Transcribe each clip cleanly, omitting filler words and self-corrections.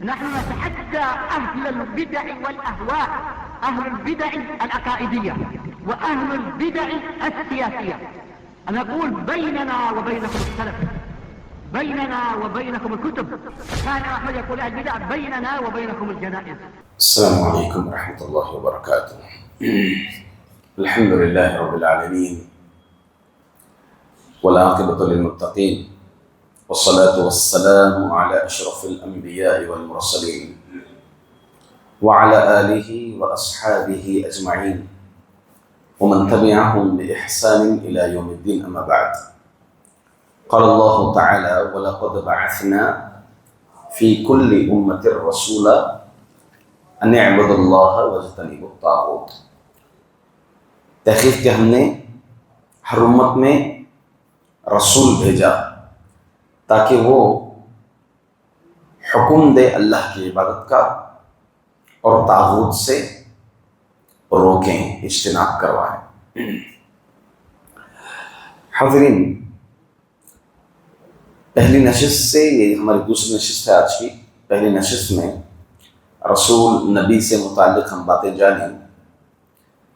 نحن نتحدى أهل البدع والأهواء، أهل البدع العقائدية وأهل البدع السياسية. نقول بيننا وبينكم السلف، بيننا وبينكم الكتب. كان أحمد يقول البدع بيننا وبينكم الجنائز. السلام عليكم ورحمة الله وبركاته. الحمد لله رب العالمين والعاقبة للمتقين، والصلاة والسلام على أشرف الأنبياء والمرسلين وعلى آله وأصحابه أجمعين ومن تبعهم بإحسان إلى يوم الدين، أما بعد. قال الله تعالى: ولقد بعثنا في كل أمة رسولا أن اعبدوا الله واجتنبوا الطاغوت. تحقیق کہ ہم نے ہر امت میں رسول بھیجا تاکہ وہ حکم دے اللہ کی عبادت کا اور طاغوت سے روکیں، اجتناب کروائیں۔ حاضرین، پہلی نشست سے، یہ ہماری دوسری نشست ہے آج کی، پہلی نشست میں رسول نبی سے متعلق ہم باتیں جانیں۔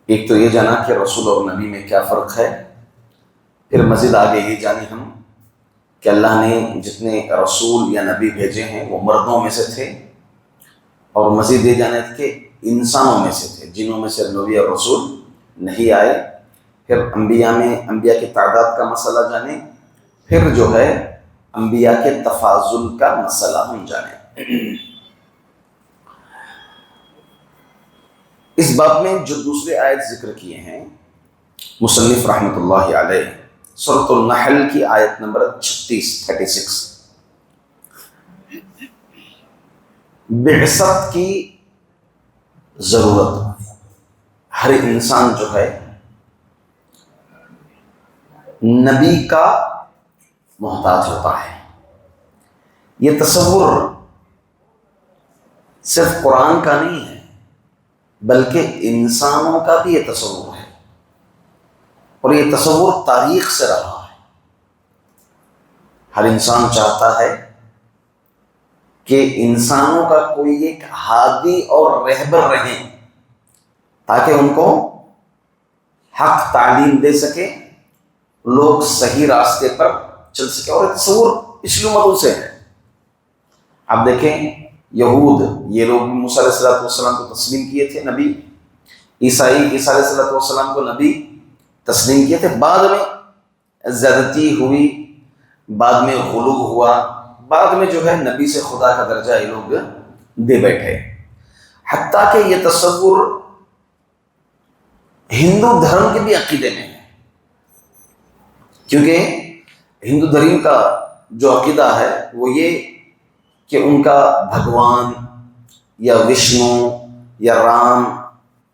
ایک تو یہ جانا کہ رسول اور نبی میں کیا فرق ہے، پھر مزید آگے یہ جانی ہم کہ اللہ نے جتنے رسول یا نبی بھیجے ہیں وہ مردوں میں سے تھے، اور مزید یہ جانا کہ انسانوں میں سے تھے، جنوں میں سے نبی اور رسول نہیں آئے۔ پھر انبیاء کی تعداد کا مسئلہ جانیں، پھر جو ہے انبیاء کے تفاضل کا مسئلہ ہم جانیں۔ اس باب میں جو دوسرے آیت ذکر کیے ہیں مصنف رحمۃ اللہ علیہ، سورۃ النحل کی آیت نمبر 36 بعثت کی ضرورت، ہر انسان جو ہے نبی کا محتاج ہوتا ہے۔ یہ تصور صرف قرآن کا نہیں ہے بلکہ انسانوں کا بھی یہ تصور ہے، اور یہ تصور تاریخ سے رہا ہے۔ ہر انسان چاہتا ہے کہ انسانوں کا کوئی ایک ہادی اور رہبر رہے تاکہ ان کو حق تعلیم دے سکے، لوگ صحیح راستے پر چل سکے، اور یہ تصور پچھلی امتوں سے ہے۔ آپ دیکھیں، یہود یہ لوگ موسیٰ علیہ السلام کو تسلیم کیے تھے نبی، عیسیٰ علیہ السلام کو نبی تسلیم کیے تھے، بعد میں زیادتی ہوئی، بعد میں غلو ہوا، بعد میں جو ہے نبی سے خدا کا درجہ یہ لوگ دے بیٹھے۔ حتیٰ کہ یہ تصور ہندو دھرم کے بھی عقیدے میں ہے، کیونکہ ہندو دھرم کا جو عقیدہ ہے وہ یہ کہ ان کا بھگوان یا وشنو یا رام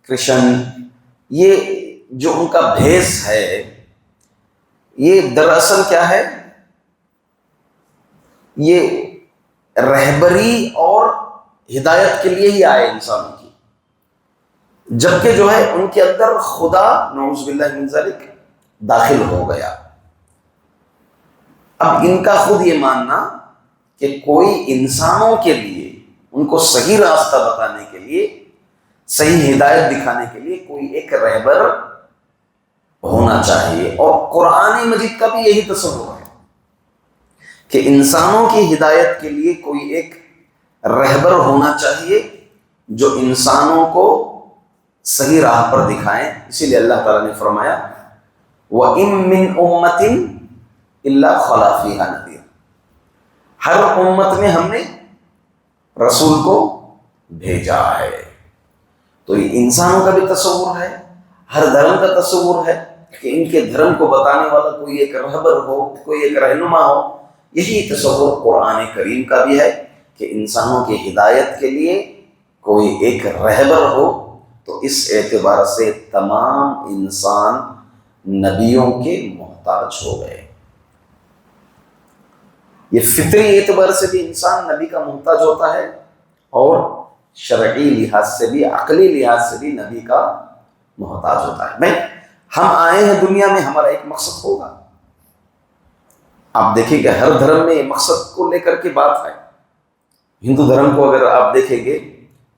کرشن، یہ جو ان کا بھیس ہے، یہ دراصل کیا ہے، یہ رہبری اور ہدایت کے لیے ہی آئے انسانوں کی، جبکہ جو ہے ان کے اندر خدا نعوذ باللہ من ذالک داخل ہو گیا۔ اب ان کا خود یہ ماننا کہ کوئی انسانوں کے لیے، ان کو صحیح راستہ بتانے کے لیے، صحیح ہدایت دکھانے کے لیے کوئی ایک رہبر ہونا چاہیے، اور قرآن مجید کا بھی یہی تصور ہے کہ انسانوں کی ہدایت کے لیے کوئی ایک رہبر ہونا چاہیے جو انسانوں کو صحیح راہ پر دکھائیں۔ اسی لیے اللہ تعالیٰ نے فرمایا وَإِن مِّنْ أُمَّةٍ إِلَّا خَلَا فِيهَا نَذِيرٌ، ہر امت میں ہم نے رسول کو بھیجا ہے۔ تو یہ انسانوں کا بھی تصور ہے، ہر دھرم کا تصور ہے کہ ان کے دھرم کو بتانے والا کوئی ایک رہبر ہو، کوئی ایک رہنما ہو۔ یہی تصور قرآن کریم کا بھی ہے کہ انسانوں کی ہدایت کے لیے کوئی ایک رہبر ہو۔ تو اس اعتبار سے تمام انسان نبیوں کے محتاج ہو گئے۔ یہ فطری اعتبار سے بھی انسان نبی کا محتاج ہوتا ہے، اور شرعی لحاظ سے بھی، عقلی لحاظ سے بھی نبی کا محتاج ہوتا ہے۔ ہم آئے ہیں دنیا میں، ہمارا ایک مقصد ہوگا۔ آپ دیکھیں کہ ہر دھرم میں یہ مقصد کو لے کر کے بات ہے ہندو دھرم کو اگر آپ دیکھیں گے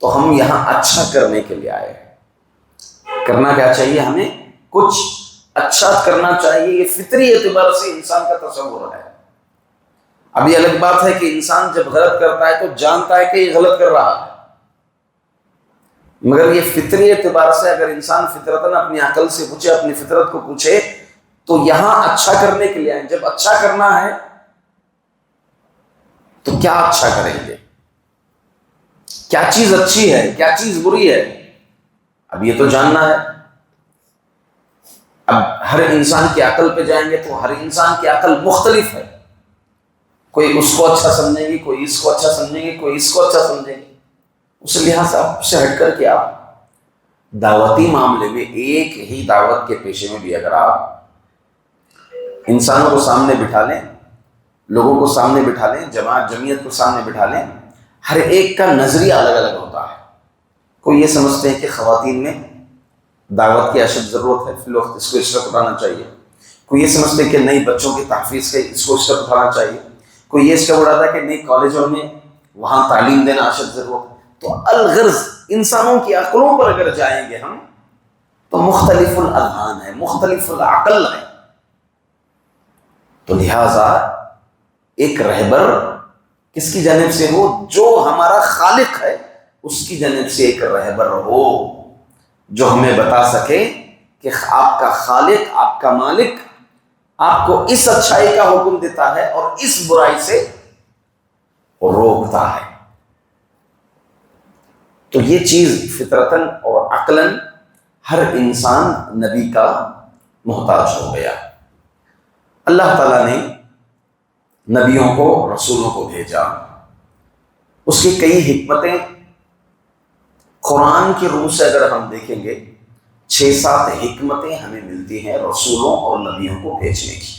تو ہم یہاں اچھا کرنے کے لیے آئے ہیں. کرنا کیا چاہیے؟ ہمیں کچھ اچھا کرنا چاہیے. یہ فطری اعتبار سے انسان کا تصور ہے. اب یہ الگ بات ہے کہ انسان جب غلط کرتا ہے تو جانتا ہے کہ یہ غلط کر رہا ہے، مگر یہ فطری اعتبار سے اگر انسان فطرتاً اپنی عقل سے پوچھے، اپنی فطرت کو پوچھے، تو یہاں اچھا کرنے کے لیے آئے. جب اچھا کرنا ہے تو کیا اچھا کریں گے؟ کیا چیز اچھی ہے، کیا چیز بری ہے؟ اب یہ تو جاننا ہے. اب ہر انسان کی عقل پہ جائیں گے تو ہر انسان کی عقل مختلف ہے. کوئی اس کو اچھا سمجھیں گے، کوئی اس کو اچھا سمجھیں گے، کوئی اس کو اچھا سمجھیں گے. اس لحاظ سے ہٹ کر کے آپ دعوتی معاملے میں ایک ہی دعوت کے پیشے میں بھی اگر آپ انسانوں کو سامنے بٹھا لیں، لوگوں کو سامنے بٹھا لیں، جماعت جمعیت کو سامنے بٹھا لیں، ہر ایک کا نظریہ الگ الگ ہوتا ہے. کوئی یہ سمجھتے ہیں کہ خواتین میں دعوت کی اشد ضرورت ہے، فی الوقت اس کو اسٹیپ اٹھانا چاہیے. کوئی یہ سمجھتے ہیں کہ نہیں، بچوں کی تحفیظ کے اس کو اسٹیپ اٹھانا چاہیے. کوئی یہ اسٹیپ اٹھاتا ہے کہ نہیں، کالجوں میں وہاں تعلیم دینا اشد ضرورت ہے. تو الغرض انسانوں کی عقلوں پر اگر جائیں گے ہم تو مختلف الاذہان ہے، مختلف العقل ہے. تو لہذا ایک رہبر کس کی جانب سے ہو؟ جو ہمارا خالق ہے اس کی جانب سے ایک رہبر ہو، جو ہمیں بتا سکے کہ آپ کا خالق، آپ کا مالک آپ کو اس اچھائی کا حکم دیتا ہے اور اس برائی سے روکتا ہے. تو یہ چیز فطرتاً اور عقلاً ہر انسان نبی کا محتاج ہو گیا. اللہ تعالیٰ نے نبیوں کو، رسولوں کو بھیجا. اس کی کئی حکمتیں قرآن کی روح سے اگر ہم دیکھیں گے 6-7 حکمتیں ہمیں ملتی ہیں رسولوں اور نبیوں کو بھیجنے کی.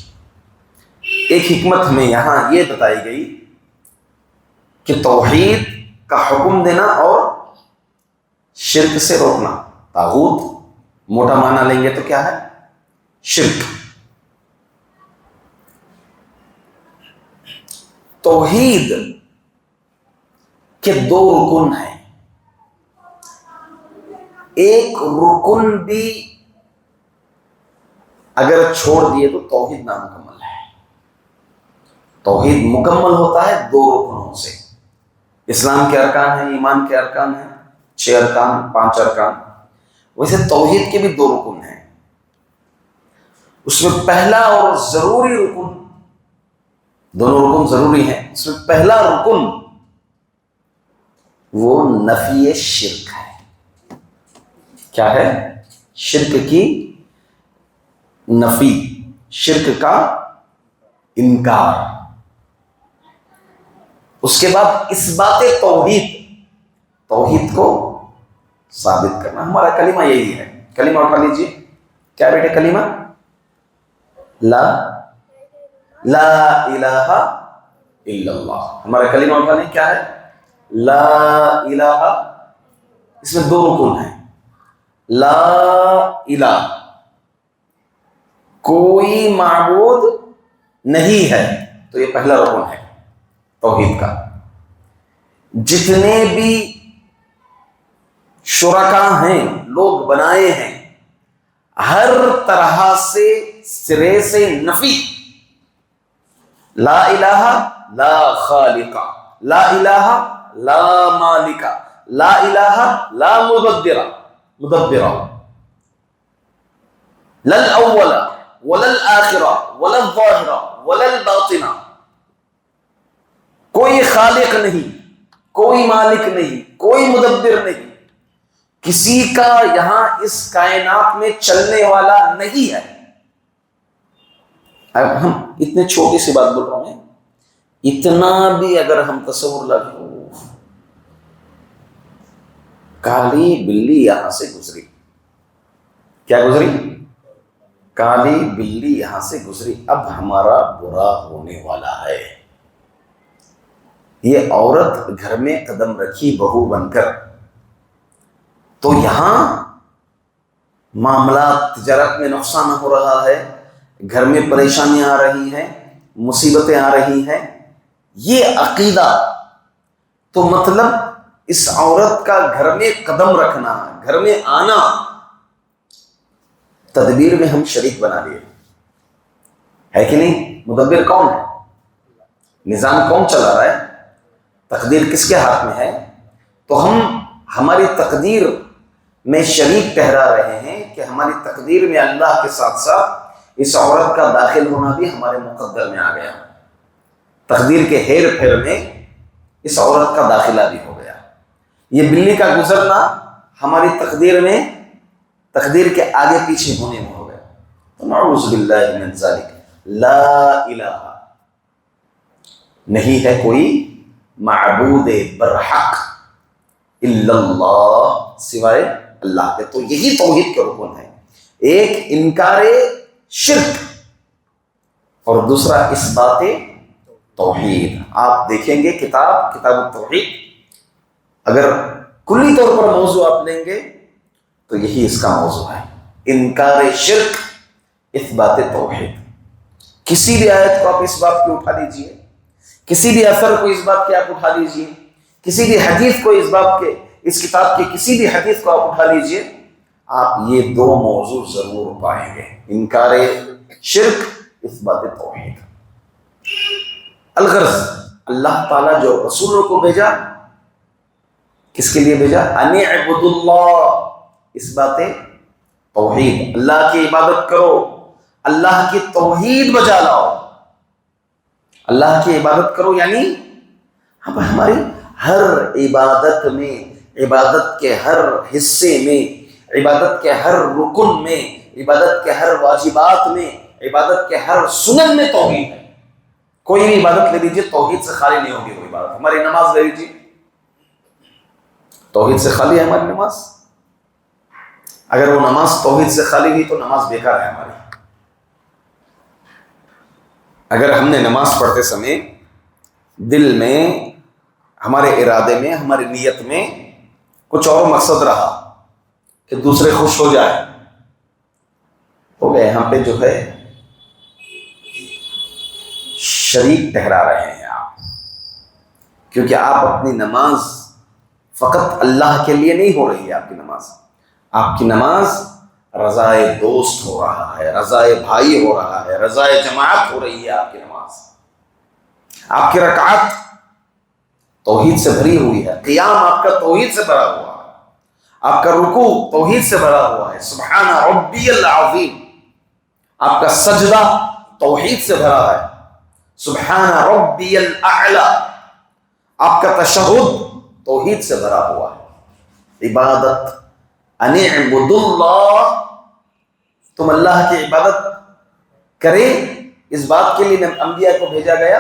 ایک حکمت ہمیں یہاں یہ بتائی گئی کہ توحید کا حکم دینا اور شرک سے روکنا. طاغوت موٹا معنی لیں گے تو کیا ہے؟ شرک. توحید کے 2 رکن ہیں. ایک رکن بھی اگر چھوڑ دیے تو توحید نامکمل ہے. توحید مکمل ہوتا ہے 2 رکنوں سے. اسلام کے ارکان ہیں، ایمان کے ارکان ہیں، 6 ارکان، 5 ارکان. ویسے توحید کے بھی 2 رکن ہیں. اس میں پہلا اور ضروری رکن، دونوں رکن ضروری ہیں، اس میں پہلا رکن وہ نفی شرک ہے. کیا ہے؟ شرک کی نفی، شرک کا انکار. اس کے بعد اس بات توحید کو ثابت کرنا. ہمارا کلمہ یہی ہے. کلمہ اٹھا لیجیے. کیا بیٹے کلمہ؟ لا الہ الا اللہ. ہمارا کلمہ اٹھا لیں. کیا ہے؟ لا الہ. اس میں 2 رکن ہیں. لا الہ، کوئی معبود نہیں ہے، تو یہ پہلا رکن ہے توحید کا. جتنے بھی شرکا ہیں، لوگ بنائے ہیں، ہر طرح سے سرے سے نفی. لا الہ لا خالق، لا الہ لا مالک، لا الہ لا مدبر، لا الاول ولا الاخر ولا الظاہر ولا الباطن. کوئی خالق نہیں، کوئی مالک نہیں، کوئی مدبر نہیں، کسی کا یہاں اس کائنات میں چلنے والا نہیں ہے. اب ہم اتنے چھوٹی سی بات بول رہے ہیں، اتنا بھی اگر ہم تصور لگے، کالی بلی یہاں سے گزری. کیا گزری؟ کالی بلی یہاں سے گزری. اب ہمارا برا ہونے والا ہے. یہ عورت گھر میں قدم رکھی بہو بن کر، تو یہاں معاملات تجارت میں نقصان ہو رہا ہے، گھر میں پریشانیاں آ رہی ہیں، مصیبتیں آ رہی ہیں. یہ عقیدہ تو مطلب اس عورت کا گھر میں قدم رکھنا، گھر میں آنا، تدبیر میں ہم شریک بنا لیے، ہے کہ نہیں؟ مدبر کون ہے؟ نظام کون چلا رہا ہے؟ تقدیر کس کے ہاتھ میں ہے؟ تو ہم ہماری تقدیر میں شریک ٹھہرا رہے ہیں کہ ہماری تقدیر میں اللہ کے ساتھ ساتھ اس عورت کا داخل ہونا بھی ہمارے مقدر میں آ گیا، تقدیر کے ہیر پھیر میں اس عورت کا داخلہ بھی ہو گیا، یہ بلی کا گزرنا ہماری تقدیر میں، تقدیر کے آگے پیچھے ہونے میں ہو گیا۔ تو نعوذ باللہ من ذالک، لا الہ، نہیں ہے کوئی معبود برحق الا اللہ، سوائے اللہ کے۔ تو یہی توحید کے رکن ہے، ایک انکار شرک اور دوسرا اثبات توحید۔ آپ دیکھیں گے کتاب التوحید، اگر کلی طور پر موضوع آپ لیں گے تو یہی اس کا موضوع ہے، انکار شرک، اثبات توحید۔ کسی بھی آیت کو آپ اس بات کی اٹھا لیجئے، کسی بھی اثر کو اس بات کے آپ اٹھا لیجئے، کسی بھی حدیث کو اس بات کے، اس کتاب کی کسی بھی حدیث کو آپ اٹھا لیجئے، آپ یہ دو موضوع ضرور پائیں گے، انکار شرک، اثبات توحید۔ الغرض اللہ تعالیٰ جو رسولوں کو بھیجا، کس کے لیے بھیجا؟ ان اعبدوا اللہ، اثبات توحید، اللہ کی عبادت کرو، اللہ کی توحید بجا لاؤ۔ اللہ کی عبادت کرو یعنی اب ہماری ہر عبادت میں، عبادت کے ہر حصے میں، عبادت کے ہر رکن میں، عبادت کے ہر واجبات میں، عبادت کے ہر سنن میں توحید ہے۔ کوئی بھی عبادت لے لیجیے توحید سے خالی نہیں ہوگی وہ عبادت۔ ہماری نماز لے لیجیے، توحید سے خالی ہے ہماری نماز؟ اگر وہ نماز توحید سے خالی ہوئی تو نماز بیکار ہے ہماری۔ اگر ہم نے نماز پڑھتے سمے دل میں، ہمارے ارادے میں، ہماری نیت میں کچھ اور مقصد رہا کہ دوسرے خوش ہو جائے، تو یہاں پہ جو ہے شریک ٹھہرا رہے ہیں آپ، کیونکہ آپ اپنی نماز فقط اللہ کے لیے نہیں ہو رہی ہے۔ آپ کی نماز رضائے دوست ہو رہا ہے، رضائے بھائی ہو رہا ہے، رضائے جماعت ہو رہی ہے آپ کی نماز۔ آپ کی رکعت توحید سے بھری ہوئی ہے، قیام آپ کا توحید سے بھرا ہوا ہے، آپ کا رکوع توحید سے بھرا ہوا ہے، سبحان ربی العظیم، آپ کا سجدہ توحید سے بھرا ہے، سبحان ربی الاعلی، آپ کا تشہد توحید سے بھرا ہوا ہے۔ عبادت، ان اعبدوا اللہ، تم اللہ کی عبادت کرے، اس بات کے لیے انبیاء کو بھیجا گیا۔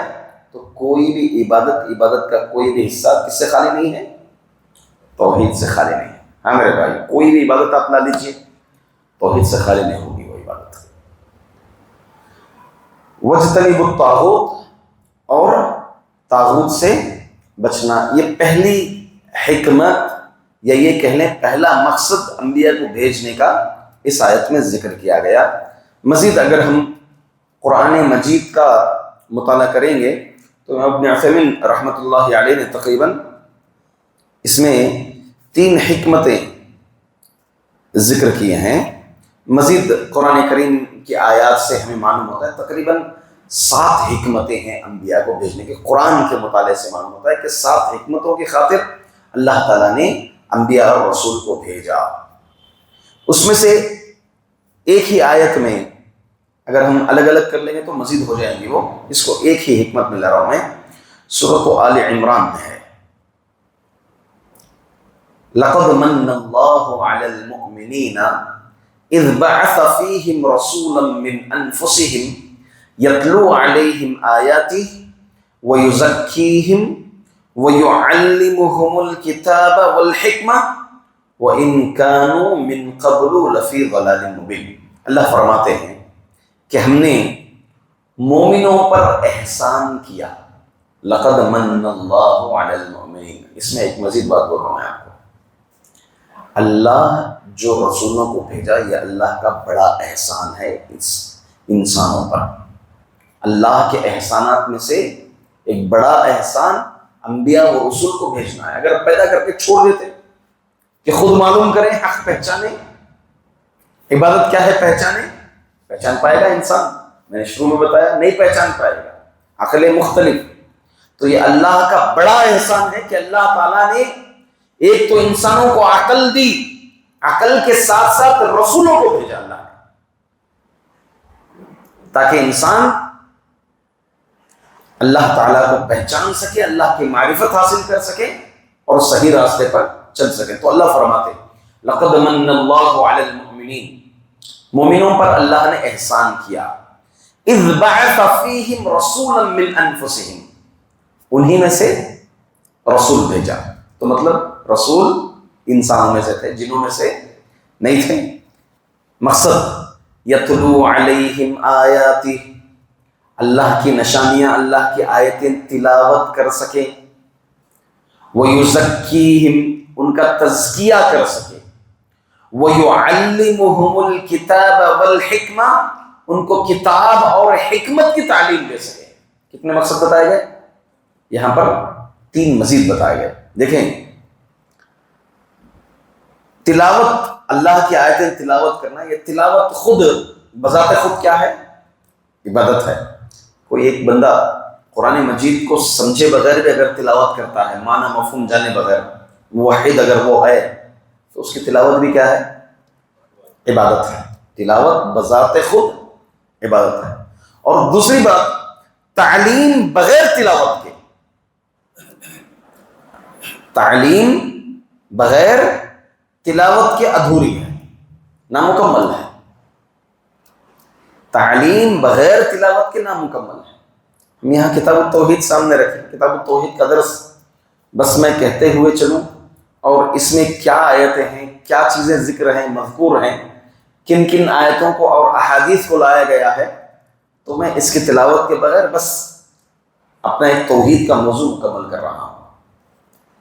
تو کوئی بھی عبادت کا کوئی بھی حصہ کس سے خالی نہیں ہے؟ توحید سے خالی نہیں ہے۔ ہاں میرے بھائی، کوئی بھی عبادت آپ لا لیجیے، توحید سے خالی نہیں ہوگی وہ عبادت۔ وَاجْتَنِبُوا الطَّاغُوتَ، اور طاغوت سے بچنا۔ یہ پہلی حکمت، یا یہ کہہ لیں پہلا مقصد انبیاء کو بھیجنے کا اس آیت میں ذکر کیا گیا۔ مزید اگر ہم قرآن مجید کا مطالعہ کریں گے تو ابن عثیمین رحمۃ اللہ علیہ نے تقریباً اس میں 3 حکمتیں ذکر کیے ہیں۔ مزید قرآن کریم کی آیات سے ہمیں معلوم ہوتا ہے تقریباً 7 حکمتیں ہیں انبیاء کو بھیجنے کے۔ قرآن کے مطالعے سے معلوم ہوتا ہے کہ 7 حکمتوں کی خاطر اللہ تعالیٰ نے انبیاء اور رسول کو بھیجا۔ اس میں سے ایک ہی آیت میں اگر ہم الگ الگ کر لیں گے تو مزید ہو جائیں گی وہ، اس کو ایک ہی حکمت میں لا رہا ہوں میں، سورۃ آل عمران میں ہے۔ لَقَدْ مَنَّ اللَّهُ عَلَى الْمُؤْمِنِينَ إِذْ بَعَثَ فِيهِمْ رَسُولًا مِّنْ أَنفُسِهِمْ يَتْلُو عَلَيْهِمْ آيَاتِهِ وَيُزَكِّيهِمْ وَيُعَلِّمُهُمُ الْكِتَابَ وَالْحِكْمَةَ وَإِنْ كَانُوا مِنْ قَبْلُ لَفِي ضَلَالٍ مُبِينٍ۔ اللہ فرماتے ہیں کہ ہم نے مومنوں پر احسان کیا۔ لقد من اللہ علی المؤمنین، اس میں ایک مزید بات بول رہا ہوں میں آپ کو، اللہ جو رسولوں کو بھیجا یہ اللہ کا بڑا احسان ہے انسانوں پر۔ اللہ کے احسانات میں سے ایک بڑا احسان انبیاء و رسول کو بھیجنا ہے. اگر پیدا کر کے چھوڑ دیتے کہ خود معلوم کریں, حق پہچانیں, عبادت کیا ہے پہچانیں, پہچان پائے گا انسان؟ میں نے شروع میں بتایا نہیں پہچان پائے گا, عقلیں مختلف. تو یہ اللہ کا بڑا احسان ہے کہ اللہ تعالیٰ نے ایک تو انسانوں کو عقل دی, عقل کے ساتھ ساتھ رسولوں کو بھیجا اللہ نے, تاکہ انسان اللہ تعالیٰ کو پہچان سکے, اللہ کی معرفت حاصل کر سکے اور صحیح راستے پر چل سکے. تو اللہ فرماتے لقد من اللہ علی المؤمنین, مومنوں پر اللہ نے احسان کیا, اذ بعث فیہم رسولا من انفسہم, انہی میں سے رسول بھیجا. تو مطلب رسول انسانوں میں سے تھے, جنوں میں سے نہیں تھے. مقصد یتلو علیہم آیاتہ, اللہ کی نشانیاں, اللہ کی آیتیں تلاوت کر سکیں, وَيُزَكِّيهِمْ, ان کا تزکیہ کر سکے, وَيُعَلِّمُهُمُ الْكِتَابَ وَالْحِكْمَةَ, ان کو کتاب اور حکمت کی تعلیم دے سکے. کتنے مقصد بتائے گئے یہاں پر؟ 3 مزید بتائے گئے. دیکھیں, تلاوت, اللہ کی آیتیں تلاوت کرنا, یہ تلاوت خود بذات خود کیا ہے؟ عبادت ہے. کوئی ایک بندہ قرآن مجید کو سمجھے بغیر بھی اگر تلاوت کرتا ہے, معنی مفہوم جانے بغیر, موحد اگر وہ ہے, تو اس کی تلاوت بھی کیا ہے؟ عبادت ہے. تلاوت بذات خود عبادت ہے. اور دوسری بات, تعلیم بغیر تلاوت کے, تعلیم بغیر تلاوت کے ادھوری ہے, نامکمل ہے. تعلیم بغیر تلاوت کے نامکمل ہے. ہم یہاں کتاب التوحید سامنے رکھیں, کتاب التوحید کا درس بس میں کہتے ہوئے چلوں, اور اس میں کیا آیتیں ہیں, کیا چیزیں ذکر ہیں, مذکور ہیں, کن کن آیتوں کو اور احادیث کو لایا گیا ہے, تو میں اس کی تلاوت کے بغیر بس اپنا ایک توحید کا موضوع مکمل کر رہا ہوں.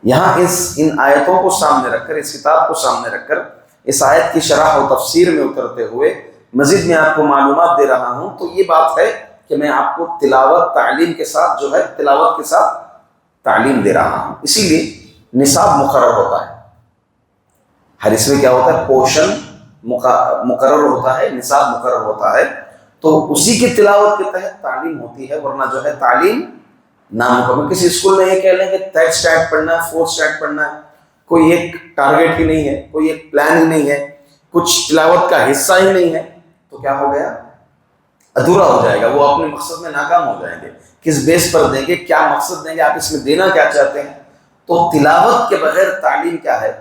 یہاں ان آیتوں کو سامنے رکھ کر, اس کتاب کو سامنے رکھ کر, اس آیت کی شرح و تفسیر میں اترتے ہوئے مزید میں آپ کو معلومات دے رہا ہوں. تو یہ بات ہے کہ میں آپ کو تلاوت تعلیم کے ساتھ جو ہے, تلاوت کے ساتھ تعلیم دے رہا ہوں. اسی لیے نصاب مقرر ہوتا ہے, ہر اس میں کیا ہوتا ہے, پورشن مقرر ہوتا ہے, نصاب مقرر ہوتا ہے, تو اسی کی تلاوت کے تحت تعلیم ہوتی ہے. ورنہ جو ہے تعلیم نامکمل. کسی اسکول میں یہ کہہ لیں کہ 3rd اسٹینڈرڈ پڑھنا ہے, 4th اسٹینڈرڈ پڑھنا ہے, کوئی ایک ٹارگیٹ ہی نہیں ہے, کوئی ایک پلان ہی نہیں ہے, کچھ تلاوت کا حصہ ہی نہیں ہے, تو کیا ہو گیا؟ ادھورا ہو جائے گا. وہ اپنے مقصد میں ناکام ہو جائیں گے. کس بیس پر دیں گے, کیا مقصد دیں گے, آپ اس میں دینا کیا چاہتے ہیں؟ تو تلاوت کے بغیر تعلیم کیا ہے؟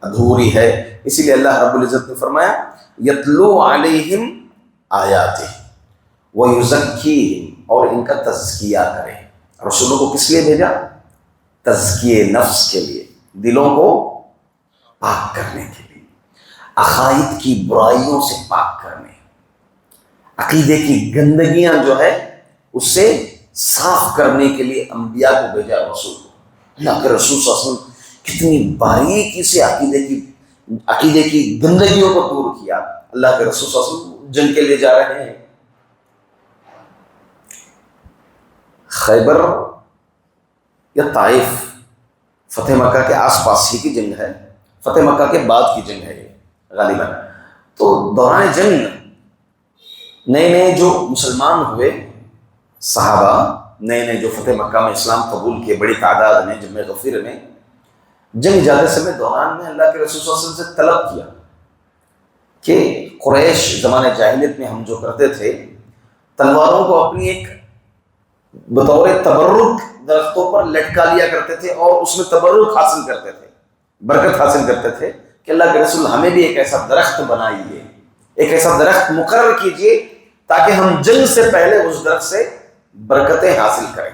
ادھوری ہے. اسی لیے اللہ رب العزت نے فرمایا یتلو علیہم آیاتہ ویزکیہم, اور ان کا تزکیہ کریں. رسولوں کو کس لیے بھیجا؟ تزکیہ نفس کے لیے, دلوں کو پاک کرنے کے لیے, عقائد کی برائیوں سے پاک کرنے, عقیدے کی گندگیاں جو ہے اس سے صاف کرنے کے لیے انبیاء کو بھیجا رسول کو. اللہ کے رسول صلی اللہ علیہ وسلم کتنی باریکی سے عقیدے کی گندگیوں کو دور کیا. اللہ کے رسول صلی اللہ علیہ وسلم جنگ کے لیے جا رہے ہیں, خیبر یا طائف, فتح مکہ کے آس پاس ہی کی جنگ ہے, فتح مکہ کے بعد کی جنگ ہے یہ غالباً. تو دوران جنگ نئے نئے جو مسلمان ہوئے صحابہ, نئے جو فتح مکہ میں اسلام قبول کیے, بڑی تعداد میں, جمع غفیر میں, جنگ جاتے سمے دوران میں اللہ کے رسول صلی اللہ علیہ وسلم سے طلب کیا کہ قریش زمانے جاہلیت میں ہم جو کرتے تھے, تلواروں کو اپنی ایک بطور تبرک درختوں پر لٹکا لیا کرتے تھے, اور اس میں تبرک حاصل کرتے تھے, برکت حاصل کرتے تھے, کہ اللہ کے رسول ہمیں بھی ایک ایسا درخت بنائیے, ایک ایسا درخت مقرر کیجئے تاکہ ہم جنگ سے پہلے اس درخت سے برکتیں حاصل کریں.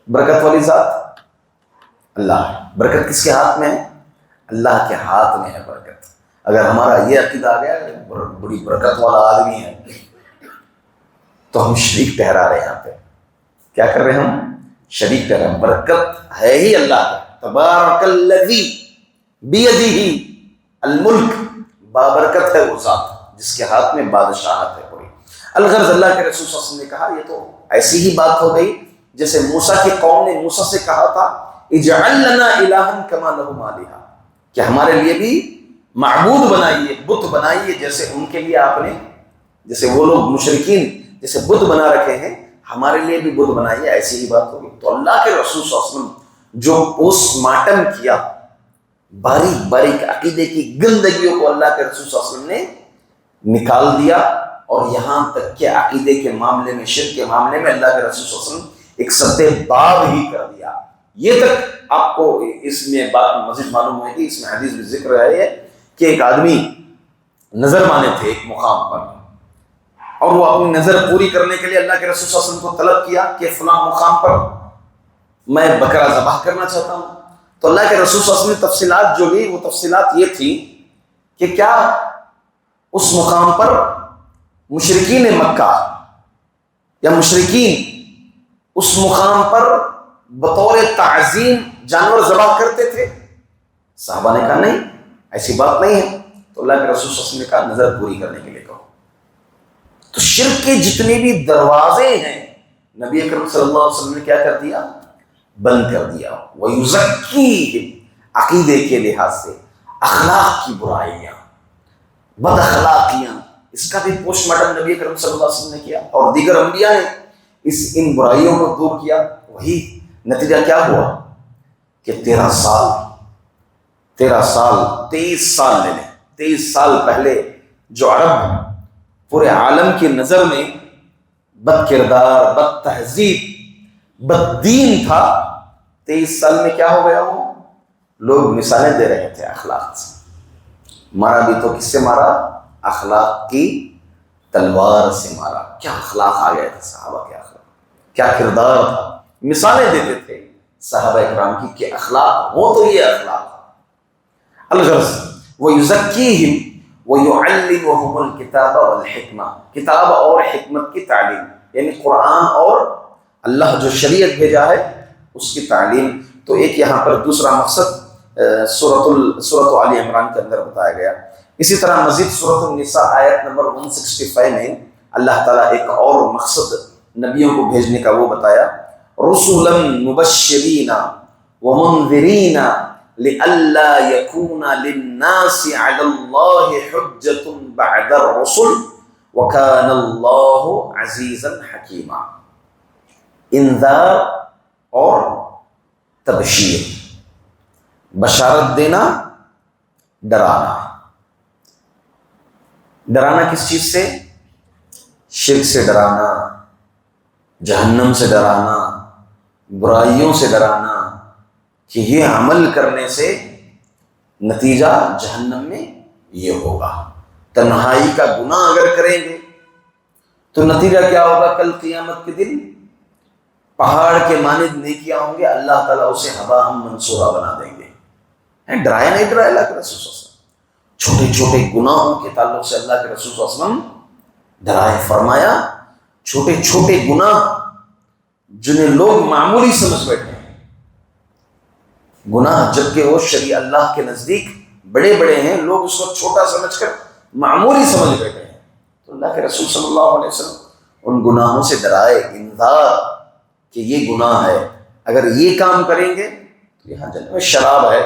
برکت والی ذات اللہ ہے. برکت کس کے ہاتھ میں ہے؟ اللہ کے ہاتھ میں ہے برکت. اگر ہمارا یہ عقیدہ آ گیا بڑی برکت والا آدمی ہے, تو ہم شریک ٹھہرا رہے ہیں. یہاں پہ کیا کر رہے ہیں؟ ہم شریک ٹھہرا. برکت ہے ہی اللہ کا. تبارک الذی بیدہ الملک, بابرکت ہے وہ ذات جس کے ہاتھ میں بادشاہت ہے پوری. الغرض اللہ کے رسول صلی اللہ علیہ وسلم نے کہا یہ تو ایسی ہی بات ہو گئی جیسے موسیٰ کی قوم نے موسیٰ سے کہا تھا اجعل لنا الہا کما لہم آلہہ، کہ ہمارے لیے بھی معبود بنائیے، بت بنائیے، جیسے ان کے لیے آپ نے، جیسے وہ لوگ مشرکین جیسے بت بنا رکھے ہیں، ہمارے لیے بھی بت بنائیے، ایسی ہی بات ہوگی۔ تو اللہ کے رسول صلی اللہ علیہ وسلم جو پوسٹ مارٹم کیا، باریک باریک عقیدے کی گندگیوں کو اللہ کے رسول صلی اللہ علیہ وسلم نے نکال دیا، اور یہاں تک کہ عقیدے کے معاملے میں، شرک کے معاملے میں اللہ کے رسول صلی اللہ علیہ وسلم ایک سدے باب ہی کر دیا۔ یہ تک آپ کو اس میں بات مزید معلوم ہوئے گی، اس میں حدیث بھی ذکر ہے کہ ایک آدمی نظر مانے تھے ایک مقام پر، اور وہ اپنی نظر پوری کرنے کے لیے اللہ کے رسول صلی اللہ علیہ وسلم کو طلب کیا کہ فلاں مقام پر میں بکرا ذبح کرنا چاہتا ہوں۔ تو اللہ کے رسول صلی اللہ علیہ وسلم نے تفصیلات جو لی، وہ تفصیلات یہ تھی کہ کیا اس مقام پر مشرکین مکہ یا مشرکین اس مقام پر بطور تعظیم جانور ذبح کرتے تھے؟ صحابہ نے کہا نہیں، ایسی بات نہیں ہے۔ تو اللہ کے رسول صلی اللہ علیہ وسلم نے کہا نظر پوری کرنے کے لیے کہو۔ تو شرک کے جتنے بھی دروازے ہیں نبی اکرم صلی اللہ علیہ وسلم نے کیا کر دیا؟ بند کر دیا۔ وَيُزَكِّيهِمْ، عقیدے کے لحاظ سے اخلاق کی برائیاں، بد اخلاقیاں، اس کا بھی پوسٹ مارٹم نبی اکرم صلی اللہ علیہ وسلم نے کیا، اور دیگر انبیاء نے ان برائیوں کو دور کیا۔ وہی نتیجہ کیا ہوا کہ 13 سال 23 سال لے لیں، 23 سال پہلے جو عرب پورے عالم کی نظر میں بد کردار، بد تہذیب، بد دین تھا، 23 سال میں کیا ہو گیا؟ وہ لوگ مثالیں دے رہے تھے اخلاق سے۔ مارا بھی تو کس سے مارا؟ اخلاق کی تلوار سے مارا۔ کیا اخلاق آ گئے تھے صحابہ کے، اخلاق کیا کردار تھا، مثالیں دیتے تھے صحابہ اکرام کی کہ اخلاق وہ تو یہ اخلاق۔ الغرض وَيُزَكِّيهِمْ وَيُعَلِّمُهُمُ الْكِتَابَ وَالْحِكْمَةَ، کتاب اور حکمت کی تعلیم، یعنی قرآن اور اللہ جو شریعت بھیجا ہے اس کی تعلیم۔ تو ایک یہاں پر دوسرا مقصد سورۃ آل عمران کے اندر بتایا گیا۔ اسی طرح مزید سورۃ النساء آیت نمبر 165 میں اللہ تعالیٰ ایک اور مقصد نبیوں کو بھیجنے کا وہ بتایا، رسلا مبشرین ومنذرین لئلا یکون للناس علی اللہ حجۃ بعد الرسل وکان اللہ عزیزا حکیما۔ انذار اور تبشیر، بشارت دینا، ڈرانا۔ ڈرانا کس چیز سے؟ شرک سے ڈرانا، جہنم سے ڈرانا، برائیوں سے ڈرانا، کہ یہ عمل کرنے سے نتیجہ جہنم میں یہ ہوگا۔ تنہائی کا گناہ اگر کریں گے تو نتیجہ کیا ہوگا؟ کل قیامت کے دن پہاڑ کے مانند نیکیاں ہوں گے، اللہ تعالیٰ اسے ہباء منصورا بنا دیں گے۔ ڈرایا نہیں ڈرایا اللہ کے رسول صلی اللہ علیہ وسلم؟ چھوٹے چھوٹے گناہوں کے تعلق سے اللہ کے رسول صلی اللہ علیہ وسلم ڈرائے، فرمایا چھوٹے چھوٹے گناہ جنہیں لوگ معمولی سمجھ بیٹھے ہیں، گناہ جبکہ وہ شریع اللہ کے نزدیک بڑے بڑے ہیں، لوگ اس کو چھوٹا سمجھ کر معمولی سمجھ بیٹھے ہیں۔ تو اللہ کے رسول صلی اللہ علیہ وسلم ان گناہوں سے ڈرائے، انذار کہ یہ گناہ ہے، اگر یہ کام کریں گے تو یہاں جنت میں شراب ہے،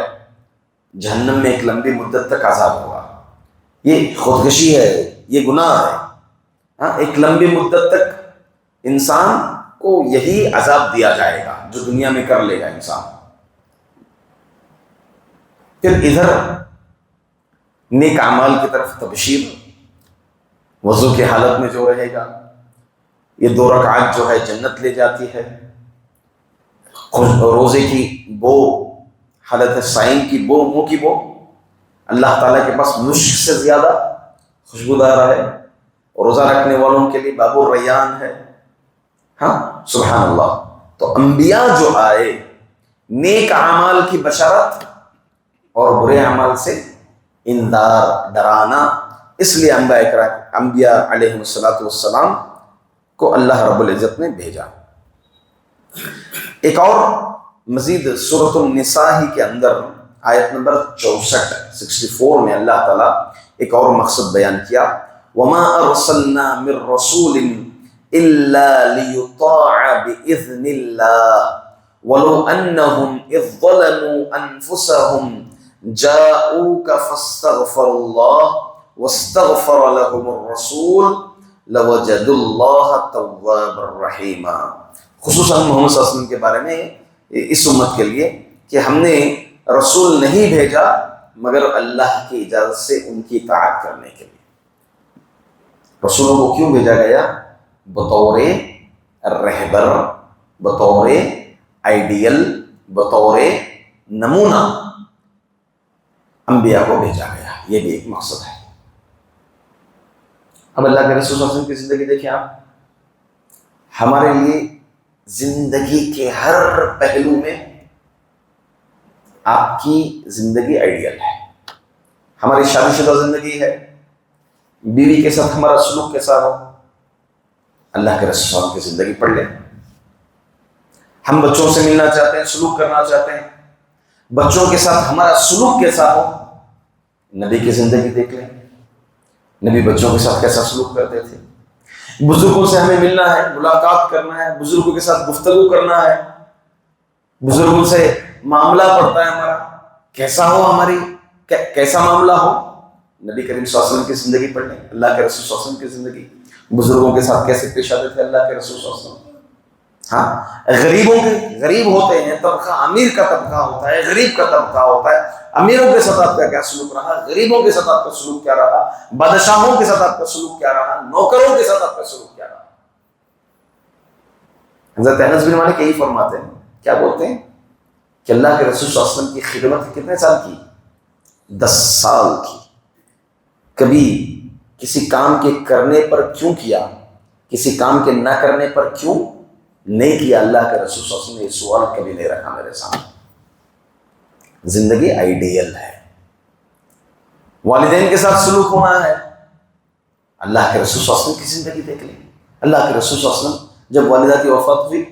جہنم میں ایک لمبی مدت تک عذاب ہوگا، یہ خودکشی ہے، یہ گناہ ہے، ایک لمبی مدت تک انسان کو یہی عذاب دیا جائے گا جو دنیا میں کر لے گا انسان۔ پھر ادھر نیک اعمال کی طرف تبشیر، وضو کی حالت میں جو رہے گا، یہ 2 رکعات جو ہے جنت لے جاتی ہے، روزے کی بو، حالت صائم کی بو، منہ کی بو اللہ تعالیٰ کے پاس مشک سے زیادہ خوشبودار ہے، اور روزہ رکھنے والوں کے لیے باب الریان ہے۔ ہاں سبحان اللہ۔ تو انبیاء جو آئے، نیک اعمال کی بشارت اور برے اعمال سے انذار، ڈرانا، اس لیے انبیاء علیہ السلام کو اللہ رب العزت نے بھیجا۔ ایک اور مزید سورۃ النساء ہی کے اندر آیت نمبر 64 میں اللہ تعالیٰ ایک اور مقصد بیان کیا، وَمَا أَرْسَلْنَا مِن رَّسُولٍ إِلَّا لِيُطَاعَ بِإِذْنِ اللَّهِ وَلَوْ أَنَّهُمْ إِذْ ظَلَمُوا أَنفُسَهُمْ جَاءُوكَ فَاسْتَغْفَرُوا اللَّهَ وَاسْتَغْفَرَ لَهُمُ الرَّسُولُ لَوَجَدُوا اللَّهَ تَوَّابًا رَحِيمًا۔ خصوصاً محمد صلی اللہ علیہ وسلم کے بارے میں اس امت کے لیے کہ ہم نے رسول نہیں بھیجا مگر اللہ کی اجازت سے ان کی اطاعت کرنے کے لیے۔ رسولوں کو کیوں بھیجا گیا؟ بطور رہبر، بطور آئیڈیل، بطور نمونہ انبیاء کو بھیجا گیا، یہ بھی ایک مقصد ہے۔ اب اللہ کے رسول صلی اللہ علیہ وسلم کی زندگی دیکھیں آپ، ہمارے لیے زندگی کے ہر پہلو میں آپ کی زندگی آئیڈیل ہے۔ ہماری شادی شدہ زندگی ہے، بیوی کے ساتھ ہمارا سلوک کیسا ہو، اللہ کے رسول صلی اللہ علیہ وسلم کی زندگی پڑھ لیں۔ ہم بچوں سے ملنا چاہتے ہیں، سلوک کرنا چاہتے ہیں، بچوں کے ساتھ ہمارا سلوک کیسا ہو، نبی کی زندگی دیکھ لیں، نبی بچوں کے ساتھ کیسا سلوک کرتے تھے۔ بزرگوں سے ہمیں ملنا ہے، ملاقات کرنا ہے، بزرگوں کے ساتھ گفتگو کرنا ہے، بزرگوں سے معاملہ پڑتا ہے ہمارا، کیسا ہو، ہماری کیسا معاملہ ہو، نبی کریم صلی اللہ علیہ وسلم کی زندگی پڑھ لیں، اللہ کے رسول صلی اللہ علیہ وسلم کی زندگی، بزرگوں کے ساتھ کیسے پیش آتے تھے اللہ کے رسول صلی اللہ علیہ وسلم۔ ہاں، غریب ہوتے ہیں، طبقہ امیر کا طبقہ ہوتا ہے، غریب کا طبقہ ہوتا ہے، امیروں کے ساتھ آپ کا کیا سلوک رہا، غریبوں کے ساتھ آپ کا سلوک کیا رہا، بادشاہوں کے ساتھ آپ کا سلوک کیا رہا، نوکروں کے ساتھ آپ کا سلوک کیا رہا۔ حضرت انس بن مالک یہی فرماتے ہیں، کیا بولتے ہیں کہ اللہ کے رسول صلی اللہ علیہ وسلم کی خدمت کتنے سال کی؟ 10 سال کی۔ کبھی کسی کام کے کرنے پر کیوں کیا، کسی کام کے نہ کرنے پر کیوں نہیں کیا، اللہ کے رسول صلی اللہ علیہ وسلم نے یہ سوال کبھی نہیں رکھا میرے سامنے۔ زندگی آئیڈیل ہے۔ والدین کے ساتھ سلوک ہونا ہے، اللہ کے رسول صلی اللہ علیہ وسلم کی زندگی دیکھ لیں۔ اللہ کے رسول صلی اللہ علیہ وسلم جب والدہ کی وفات ہوئی،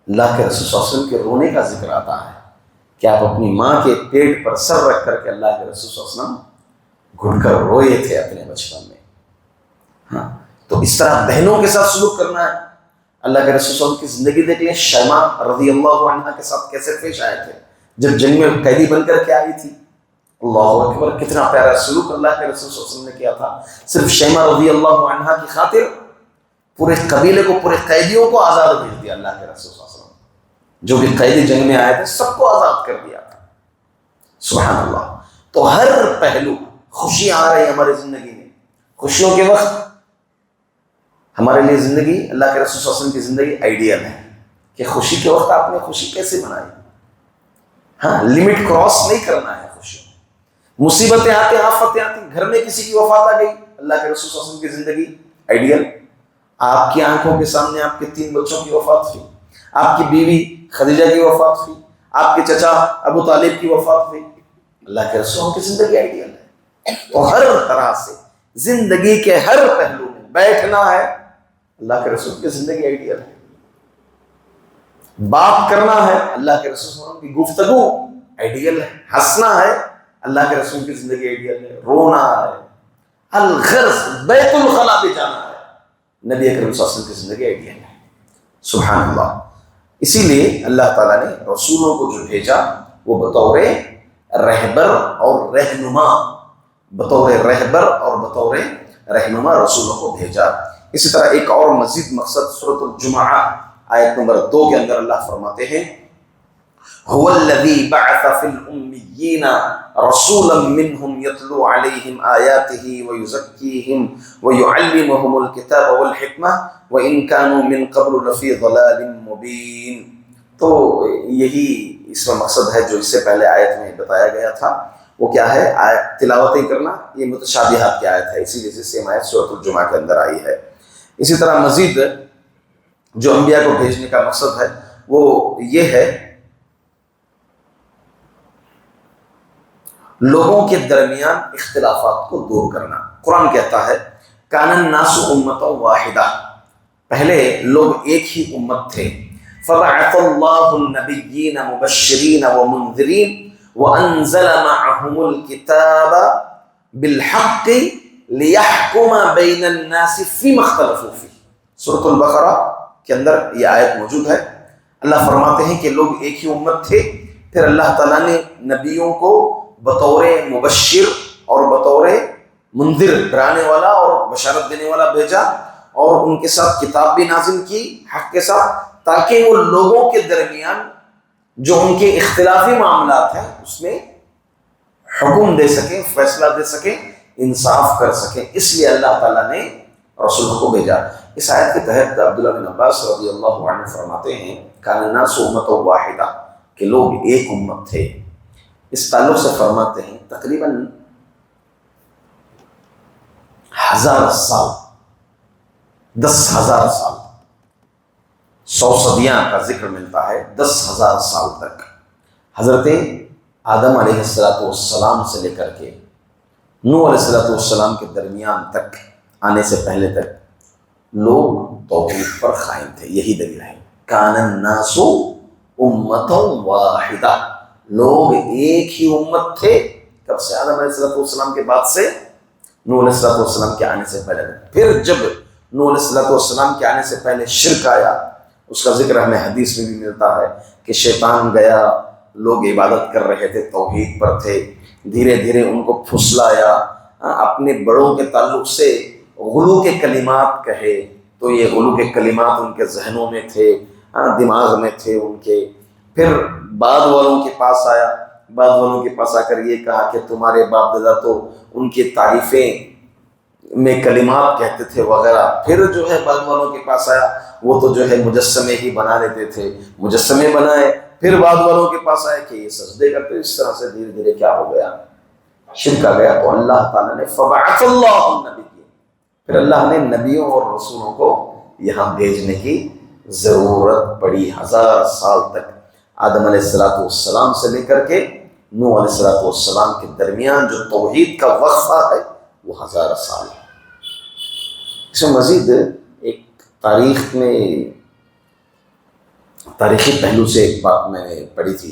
اللہ کے رسول صلی اللہ علیہ وسلم کے رونے کا ذکر آتا ہے کہ آپ اپنی ماں کے پیٹ پر سر رکھ کر کے اللہ کے رسول صلی اللہ علیہ وسلم گھٹ کر روئے تھے اپنے بچپن میں۔ ہاں، تو اس طرح بہنوں کے ساتھ سلوک کرنا ہے۔ اللہ کے رسول صلی اللہ علیہ وسلم کی زندگی دیکھ لیں، شیماء رضی اللہ عنہا کے ساتھ کیسے پیش آئے تھے جب جنگ میں قیدی بن کر کے آئی تھی۔ اللہ اکبر، کتنا پیارا سلوک اللہ کے رسول صلی اللہ علیہ وسلم نے کیا تھا۔ صرف شیماء رضی اللہ عنہا کی خاطر پورے قبیلے کو، پورے قیدیوں کو آزاد بھیج دیا اللہ کے رسول صلی اللہ علیہ وسلم۔ جو بھی قیدی جنگ میں آئے تھے سب کو آزاد کر دیا تھا۔ سبحان اللہ۔ تو ہر پہلو، خوشیاں آ رہی ہیں ہماری زندگی میں، خوشیوں کے وقت ہمارے لیے زندگی، اللہ کے رسول صلی اللہ علیہ وسلم کی زندگی آئیڈیل ہے کہ خوشی کے وقت آپ نے خوشی کیسے منائی۔ ہاں، لمٹ کراس نہیں کرنا ہے خوشی۔ مصیبتیں آتی، آفتیں آتی، گھر میں کسی کی وفات آ گئی، اللہ کے رسول صلی اللہ علیہ وسلم کی زندگی آئیڈیل۔ آپ کی آنکھوں کے سامنے آپ کے 3 بچوں کی وفات ہوئی، آپ کی بیوی خدیجہ کی وفات ہوئی، آپ کے چچا ابو طالب کی وفات ہوئی، اللہ کے رسول کی زندگی آئیڈیل ہے۔ تو ہر طرح سے زندگی کے ہر پہلو میں بیٹھنا ہے، اللہ کے رسول کی زندگی آئیڈیل ہے۔ بات کرنا ہے، اللہ کے رسول صلی اللہ علیہ وسلم کی گفتگو آئیڈیل ہے۔ ہنسنا ہے، اللہ کے رسول کی زندگی آئیڈیل ہے۔ رونا ہے، الغرض بیت الخلا بھی جانا ہے، نبی اکرم صلی اللہ علیہ وسلم کی زندگی آئیڈیل ہے۔ سبحان اللہ۔ اسی لیے اللہ تعالیٰ نے رسولوں کو جو بھیجا وہ بطور رہبر اور رہنما، بطور رہبر اور بطور رہنما رسولوں کو بھیجا۔ اسی طرح ایک اور مزید مقصد سورۃ الجمعہ آیت نمبر 2 کے اندر اللہ فرماتے ہیں هو الذي بعث في الأميين رسولا منهم يتلو عليهم آياته ويزكيهم ويعلمهم الكتاب والحكمة وإن كانوا من قبل لفي ضلال مبين۔ تو یہی اس میں مقصد ہے جو اس سے پہلے آیت میں بتایا گیا تھا۔ وہ کیا ہے؟ تلاوتیں کرنا، یہ متشابہات کی آیت ہے، اسی لیے سیم آیت سورۃ الجمعہ کے اندر آئی ہے۔ اسی طرح مزید جو انبیاء کو بھیجنے کا مقصد ہے وہ یہ ہے لوگوں کے درمیان اختلافات کو دور کرنا۔ قرآن کہتا ہے کان الناس امۃ واحدہ، پہلے لوگ ایک ہی امت تھے۔ فبعث اللہ النبیین مبشرین ومنذرین وانزل معهم الکتاب بالحق لیحکم بین الناس فیما اختلفوا فیہ۔ سورۃ البقرہ کے اندر یہ آیت موجود ہے۔ اللہ فرماتے ہیں کہ لوگ ایک ہی امت تھے، پھر اللہ تعالیٰ نے نبیوں کو بطور مبشر اور بطور منذر، ڈرانے والا اور بشارت دینے والا بھیجا، اور ان کے ساتھ کتاب بھی نازل کی حق کے ساتھ، تاکہ وہ لوگوں کے درمیان جو ان کے اختلافی معاملات ہیں اس میں حکم دے سکیں، فیصلہ دے سکیں، انصاف کر سکیں۔ اس لیے اللہ تعالیٰ نے رسولوں کو بھیجا۔ اس آیت کے تحت عبداللہ بن عباس رضی اللہ عنہ فرماتے ہیں کان الناس امۃ واحدہ، کہ لوگ ایک امت تھے۔ اس تعلق سے فرماتے ہیں تقریباً 1000 سال، 10,000 سال، 100 صدیاں کا ذکر ملتا ہے، 10,000 سال تک حضرت آدم علیہ السلام سے لے کر کے نوح علیہ السلام کے درمیان تک آنے سے پہلے تک لوگ توحید پر قائم تھے۔ یہی دلیل ہے کان الناس امۃ واحدہ، لوگ ایک ہی امت تھے۔ کب سے؟ آدم علیہ السلام کے بعد سے نوح علیہ السلام کے آنے سے پہلے تک۔ پھر جب نوح علیہ السلام کے آنے سے پہلے شرک آیا، اس کا ذکر ہمیں حدیث میں بھی ملتا ہے کہ شیطان گیا، لوگ عبادت کر رہے تھے، توحید پر تھے، دھیرے دھیرے ان کو پھسلایا، اپنے بڑوں کے تعلق سے غلو کے کلمات کہے، تو یہ غلو کے کلمات ان کے ذہنوں میں تھے، دماغ میں تھے ان کے۔ پھر بعد والوں کے پاس آیا، بعد والوں کے پاس آ کر یہ کہا کہ تمہارے باپ دادا تو ان کی تعریفیں میں کلمات کہتے تھے وغیرہ۔ پھر جو ہے بعد والوں کے پاس آیا، وہ تو جو ہے مجسمے ہی بنا لیتے تھے، مجسمے بنائے۔ پھر بعد والوں کے پاس آئے کہ یہ سجدے کرتے۔ اس طرح سے دھیرے دھیرے کیا ہو گیا؟ شرک آ گیا۔ تو اللہ تعالیٰ نے فبعث اللہ النبیین، پھر اللہ نے نبیوں اور رسولوں کو یہاں بھیجنے کی ضرورت پڑی۔ 1000 سال تک آدم علیہ السلام سے لے کر کے نوح علیہ السلام کے درمیان جو توحید کا وقفہ ہے وہ 1000 سال ہے۔ اس میں مزید ایک تاریخی پہلو سے ایک بات میں نے پڑھی تھی،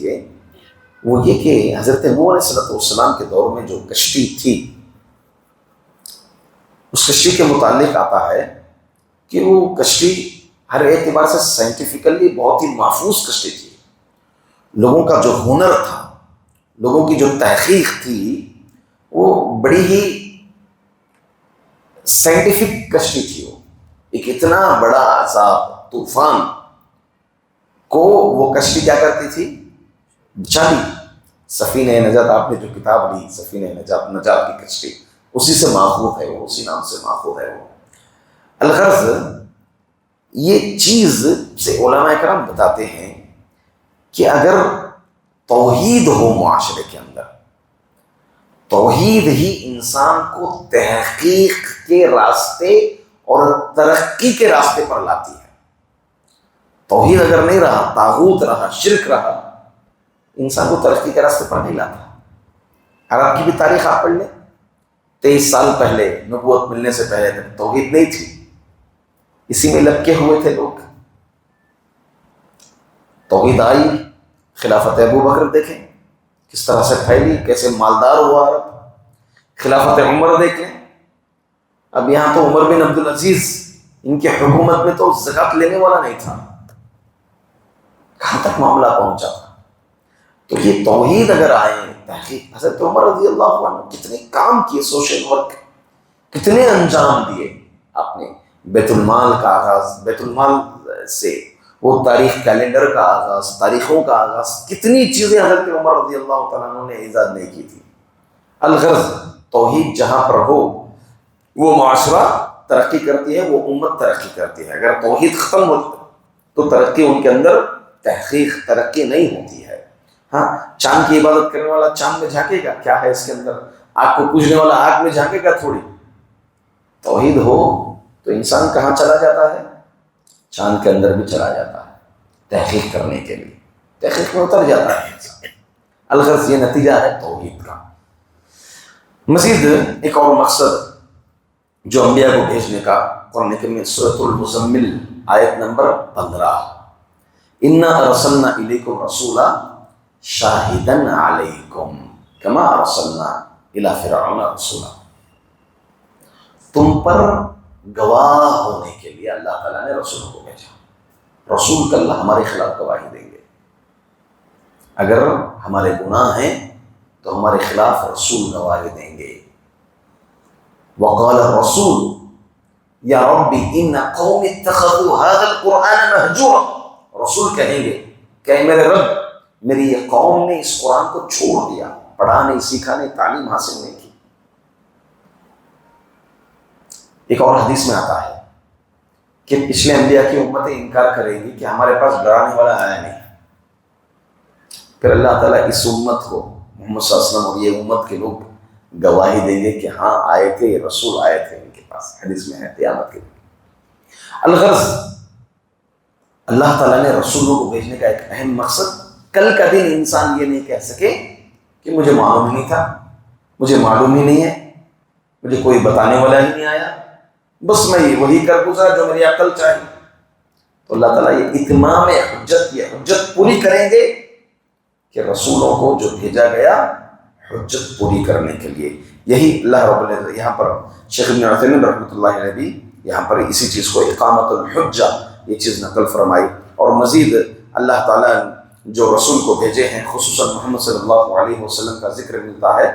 وہ یہ کہ حضرت نوح علیہ السلام کے دور میں جو کشتی تھی، اس کشتی کے متعلق آتا ہے کہ وہ کشتی ہر اعتبار سے سائنٹیفکلی بہت ہی محفوظ کشتی تھی۔ لوگوں کا جو ہنر تھا، لوگوں کی جو تحقیق تھی، وہ بڑی ہی سائنٹیفک کشتی تھی۔ وہ ایک اتنا بڑا عذاب، طوفان کو وہ کشتی کیا کرتی تھی؟ بچا لی۔ سفینہ نجات، آپ نے جو کتاب لی سفینہ نجات کی کشتی، اسی سے ماخوذ ہے وہ، اسی نام سے ماخوذ ہے وہ۔ الغرض یہ چیز سے علماء کرام بتاتے ہیں کہ اگر توحید ہو معاشرے کے اندر، توحید ہی انسان کو تحقیق کے راستے اور ترقی کے راستے پر لاتی ہے۔ توحید اگر نہیں رہا، طاغوت رہا، شرک رہا، انسان کو ترقی کے راستے پر نہیں لاتا۔ عرب کی بھی تاریخ آپ پڑھ لیں، 23 سال پہلے نبوت ملنے سے پہلے تک توحید نہیں تھی، اسی میں لپکے ہوئے تھے لوگ۔ توحید آئی، خلافت ابو بکر دیکھیں کس طرح سے پھیلی، کیسے مالدار ہوا عرب۔ خلافت عمر دیکھ لیں، اب یہاں تو عمر بن عبدالعزیز، ان کی حکومت میں تو زکوٰۃ لینے والا نہیں تھا، کہاں تک معاملہ پہنچا تھا۔ تو یہ توحید اگر آئے، تحقیق، حضرت عمر رضی اللہ عنہ کتنے کام کیے، سوشل ورک کتنے انجام دیے آپ نے۔ بیت المال کا آغاز، بیت المال سے وہ تاریخ کیلنڈر کا آغاز، تاریخوں کا آغاز، کتنی چیزیں حضرت عمر رضی اللہ تعالیٰ عنہ نے ایجاد نہیں کی تھی۔ الغرض توحید جہاں پر ہو وہ معاشرہ ترقی کرتی ہے، وہ امت ترقی کرتی ہے۔ اگر توحید ختم ہو تو ترقی ان کے اندر، تحقیق ترقی نہیں ہوتی ہے۔ ہاں، چاند کی عبادت کرنے والا چاند میں جھانکے گا، کیا ہے اس کے اندر؟ آگ کو پوجنے والا آگ میں جھانکے گا تھوڑی۔ توحید ہو تو انسان کہاں چلا جاتا ہے؟ چاند کے اندر بھی چلا جاتا ہے تحقیق کرنے کے لیے، تحقیق میں اتر جاتا ہے انسان۔ الغرض یہ نتیجہ ہے توحید کا۔ مزید ایک اور مقصد جو انبیاء کو بھیجنے کا، قرآن کریم میں سورۃ المزمل آیت نمبر 15، اِنَّا أَرْسَلْنَا إِلَيْكُمْ رَسُولًا شَاهِدًا عَلَيْكُمْ كَمَا أَرْسَلْنَا إِلَى فِرْعَوْنَ رَسُولًا، تم پر گواہ ہونے کے لیے اللہ تعالیٰ نے رسولوں کو بھیجا۔ رسول کل ہمارے خلاف گواہی دیں گے. اگر ہمارے گناہ ہیں تو ہمارے خلاف رسول گواہی دیں گے. وقال الرسول یا رب ان قوم اتخذوا هذا القرآن مہجورا. رسول کہیں گے کہ میرے رب میری یہ قوم نے اس قرآن کو چھوڑ دیا، پڑھا نہیں، سیکھا نہیں، تعلیم حاصل نہیں کی. ایک اور حدیث میں آتا ہے کہ پچھلے انبیاء کی امتیں انکار کریں گی کہ ہمارے پاس ڈرانے والا آیا نہیں. پھر اللہ تعالیٰ اس امت کو، محمد صلی اللہ علیہ وسلم اور یہ امت کے لوگ گواہی دیں گے کہ ہاں آئے تھے، رسول آئے تھے ان کے پاس. حدیث میں ہے قیامت کے دن. الغرض اللہ تعالیٰ نے رسولوں کو بھیجنے کا ایک اہم مقصد، کل کا دن انسان یہ نہیں کہہ سکے کہ مجھے معلوم ہی نہیں تھا، مجھے معلوم ہی نہیں ہے، مجھے کوئی بتانے والا ہی نہیں آیا، بس میں وہی کر گزرا جو میری عقل چاہیے. تو اللہ تعالیٰ یہ اتمام حجت، یہ حجت پوری کریں گے کہ رسولوں کو جو بھیجا گیا حجت پوری کرنے کے لیے. یہی اللہ رب العزت یہاں پر شیخ ابن عثیمین رحمۃ اللہ علیہ بھی یہاں پر اسی چیز کو اقامت الحجہ یہ چیز نقل فرمائی. اور مزید اللہ تعالیٰ جو رسول کو بھیجے ہیں خصوصاً محمد صلی اللہ علیہ وسلم کا ذکر ملتا ہے،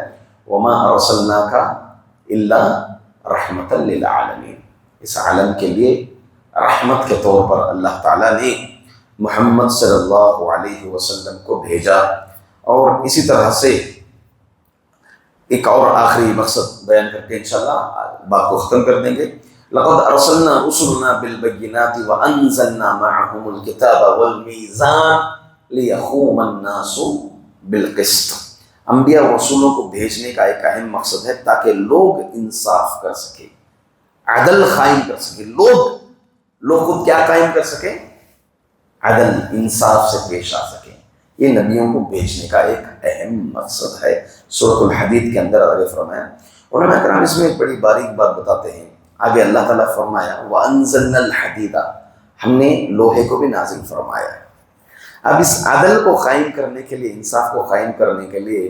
وما ارسلناک الا رحمۃ للعالمین. اس عالم کے لیے رحمت کے طور پر اللہ تعالیٰ نے محمد صلی اللہ علیہ وسلم کو بھیجا. اور اسی طرح سے ایک اور آخری مقصد بیان کر کے انشاءاللہ بات کو ختم کر دیں گے. لقد ارسلنا رسلنا بالبینات وانزلنا معهم الكتاب والمیزان لیقوم الناس بالقسط. انبیاء و رسولوں کو بھیجنے کا ایک اہم مقصد ہے تاکہ لوگ انصاف کر سکیں، عدل قائم کر سکیں. لوگ خود کیا قائم کر سکیں؟ عدل، انصاف سے پیش آ سکیں. یہ نبیوں کو بھیجنے کا ایک اہم مقصد ہے. سورۃ الحدید کے اندر آگے فرمایا. علماء کرام اس میں ایک بڑی باریک بات بتاتے ہیں. آگے اللہ تعالیٰ فرمایا وَأَنزَلْنَا الْحَدِيدَ، ہم نے لوہے کو بھی نازل فرمایا. اب اس عدل کو قائم کرنے کے لیے، انصاف کو قائم کرنے کے لیے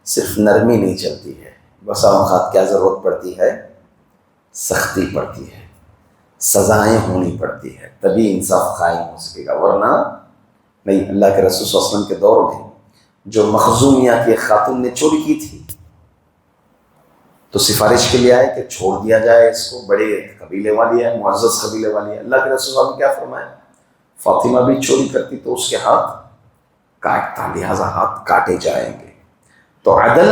صرف نرمی نہیں چلتی ہے. بسا اوقات کیا ضرورت پڑتی ہے؟ سختی پڑتی ہے، سزائیں ہونی پڑتی ہے، تبھی انصاف قائم ہو سکے گا. ورنہ نہیں. اللہ کے رسول صلی اللہ علیہ وسلم کے دور میں جو مخزومیہ کی خاتون نے چوری کی تھی تو سفارش کے لیے آئے کہ چھوڑ دیا جائے اس کو، بڑے قبیلے والی ہے، معزز قبیلے والی ہے. اللہ کے رسول صلی اللہ علیہ وسلم کیا فرمایا؟ فاطمہ بھی چوری کرتی تو اس کے ہاتھ کاٹتا، لہذا ہاتھ کاٹے جائیں گے. تو عدل،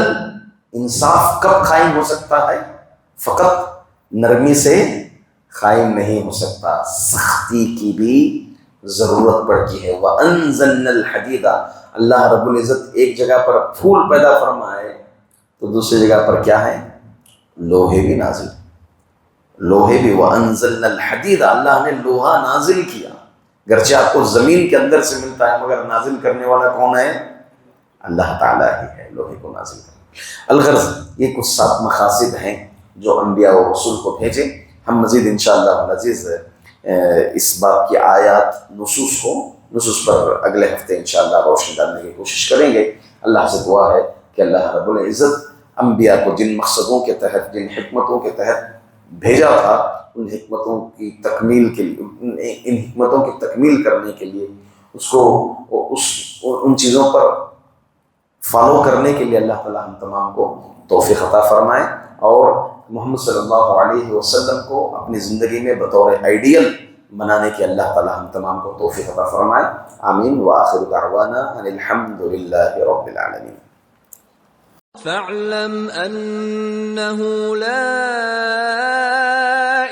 انصاف کب قائم ہو سکتا ہے؟ فقط نرمی سے قائم نہیں ہو سکتا، سختی کی بھی ضرورت پڑتی ہے. وَأَنزَلْنَا الْحَدِيدَ، اللہ رب العزت ایک جگہ پر پھول پیدا فرمائے تو دوسری جگہ پر کیا ہے؟ لوہے بھی نازل. لوہے بھی وَأَنزَلْنَا الْحَدِيدَ، اللہ نے لوہا نازل کیا. گرچہ آپ کو زمین کے اندر سے ملتا ہے مگر نازل کرنے والا کون ہے؟ اللہ تعالیٰ ہی ہے لوہے کو نازل کرنے. الغرض یہ کچھ 7 مقاصد ہیں جو انبیاء و رسول کو بھیجے. ہم مزید انشاءاللہ العزیز اس بات کی آیات، نصوص پر اگلے ہفتے انشاءاللہ روشنی ڈالنے کی کوشش کریں گے. اللہ سے دعا ہے کہ اللہ رب العزت انبیاء کو جن مقصدوں کے تحت، جن حکمتوں کے تحت بھیجا تھا، ان حکمتوں کی تکمیل کے لیے، ان حکمتوں کی تکمیل کرنے کے لیے ان چیزوں پر فالو کرنے کے لیے اللہ تعالیٰ ہم تمام کو توفیق عطا فرمائے، اور محمد صلی اللہ علیہ وسلم کو اپنی زندگی میں بطور آئیڈیل بنانے کے اللہ تعالیٰ ہم تمام کو توفیق عطا فرمائے. آمین. وآخر دعوانا ان الحمد للہ رب العالمین. فاعلم أنه لا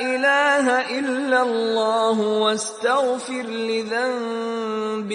إله إلا الله واستغفر لذنبك